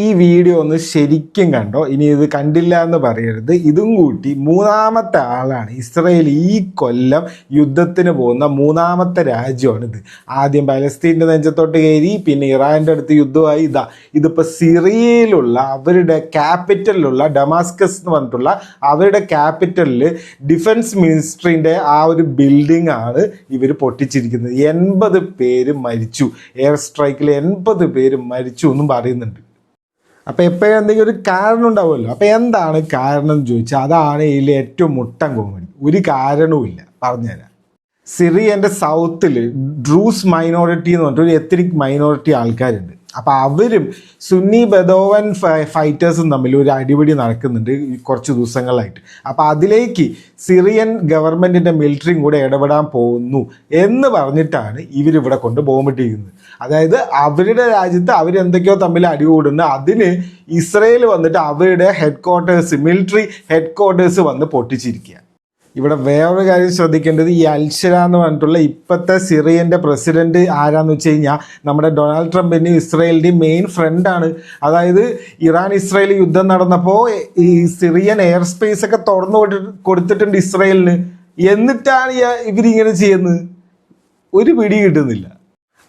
ഈ വീഡിയോ ഒന്ന് ശരിക്കും കണ്ടോ, ഇനി ഇത് കണ്ടില്ല എന്ന് പറയരുത്. ഇതും കൂട്ടി മൂന്നാമത്തെ ആളാണ് ഇസ്രയേൽ ഈ കൊല്ലം യുദ്ധത്തിന് പോകുന്ന മൂന്നാമത്തെ രാജ്യമാണിത്. ആദ്യം പലസ്തീൻ്റെ നെഞ്ചത്തോട്ട് കയറി, പിന്നെ ഇറാൻ്റെ അടുത്ത് യുദ്ധമായി. ഇതിപ്പോൾ സിറിയയിലുള്ള അവരുടെ ക്യാപിറ്റലിലുള്ള ഡമാസ്കസ് എന്ന് പറഞ്ഞിട്ടുള്ള അവരുടെ ക്യാപിറ്റലിൽ ഡിഫൻസ് മിനിസ്ട്രീൻ്റെ ആ ഒരു ബിൽഡിംഗ് ആണ് ഇവർ പൊട്ടിച്ചിരിക്കുന്നത്. 80 പേര് മരിച്ചു, എയർ സ്ട്രൈക്കിൽ 80 പേര് മരിച്ചു എന്നും പറയുന്നുണ്ട്. അപ്പം എപ്പോഴും എന്തെങ്കിലും ഒരു കാരണം ഉണ്ടാവുമല്ലോ. അപ്പം എന്താണ് കാരണം എന്ന് ചോദിച്ചാൽ അതാണ് ഇതിൽ ഏറ്റവും മുട്ടൻ കോമഡി. ഒരു കാരണവുമില്ല, പറഞ്ഞുതരാം. സിറിയൻ്റെ സൗത്തിൽ ഡ്രൂസ് മൈനോറിറ്റി എന്ന് പറഞ്ഞിട്ട് ഒരു എത്നിക് മൈനോറിറ്റി ആൾക്കാരുണ്ട്. അപ്പം അവരും സുന്നി ബദോവൻ ഫൈറ്റേഴ്സും തമ്മിൽ ഒരു അടിപിടി നടക്കുന്നുണ്ട് കുറച്ച് ദിവസങ്ങളായിട്ട്. അപ്പം അതിലേക്ക് സിറിയൻ ഗവൺമെൻറ്റിൻ്റെ മിലിറ്ററിയും കൂടെ ഇടപെടാൻ പോകുന്നു എന്ന് പറഞ്ഞിട്ടാണ് ഇവരിവിടെ കൊണ്ട് ബോംബിട്ടിരിക്കുന്നത്. അതായത് അവരുടെ രാജ്യത്ത് അവരെന്തൊക്കെയോ തമ്മിൽ അടികൂടുന്നു. അതിന് ഇസ്രയേൽ വന്നിട്ട് അവരുടെ മിലിറ്ററി ഹെഡ് ക്വാർട്ടേഴ്സ് വന്ന് പൊട്ടിച്ചിരിക്കുക. ഇവിടെ വേറൊരു കാര്യം ശ്രദ്ധിക്കേണ്ടത്, ഈ അൽഷര എന്ന് പറഞ്ഞിട്ടുള്ള ഇപ്പോഴത്തെ സിറിയൻ്റെ പ്രസിഡന്റ് ആരാന്ന് വെച്ച് കഴിഞ്ഞാൽ നമ്മുടെ ഡൊണാൾഡ് ട്രംപിൻ്റെയും ഇസ്രയേലിൻ്റെയും മെയിൻ ഫ്രണ്ടാണ്. അതായത് ഇറാൻ ഇസ്രയേൽ യുദ്ധം നടന്നപ്പോൾ ഈ സിറിയൻ എയർ സ്പേസ് ഒക്കെ തുറന്നു കൊടുത്തിട്ടുണ്ട് ഇസ്രയേലിന്. എന്നിട്ടാണ് ഇവരിങ്ങനെ ചെയ്യുന്നത്. ഒരു പിടി കിട്ടുന്നില്ല.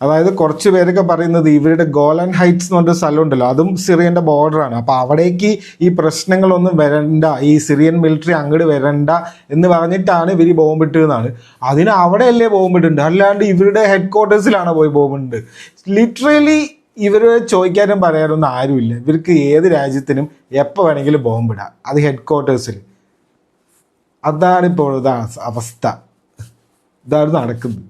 അതായത് കുറച്ച് പേരൊക്കെ പറയുന്നത് ഇവരുടെ ഗോലൻ ഹൈറ്റ്സ് എന്ന് പറഞ്ഞൊരു സ്ഥലം ഉണ്ടല്ലോ, അതും സിറിയൻ്റെ ബോർഡറാണ്. അപ്പോൾ അവിടേക്ക് ഈ പ്രശ്നങ്ങളൊന്നും വരണ്ട, ഈ സിറിയൻ മിലിറ്ററി അങ്ങോട്ട് വരണ്ട എന്ന് പറഞ്ഞിട്ടാണ് ഇവർ ബോംബിട്ടതെന്നാണ്. അതിന് അവിടെയല്ലേ ബോംബിട്ടുണ്ട്, അല്ലാണ്ട് ഇവരുടെ ഹെഡ് ക്വാർട്ടേഴ്സിലാണ് പോയി ബോംബിട്ടുണ്ട്. ലിറ്ററലി ഇവർ ചോദിക്കാനും പറയാനൊന്നും ആരുമില്ല. ഇവർക്ക് ഏത് രാജ്യത്തിനും എപ്പോൾ വേണമെങ്കിലും ബോംബിടാം, അത് ഹെഡ് ക്വാർട്ടേഴ്സിൽ. അതാണ് ഇപ്പോഴത്തെ അവസ്ഥ, ഇതാണ് നടക്കുന്നത്.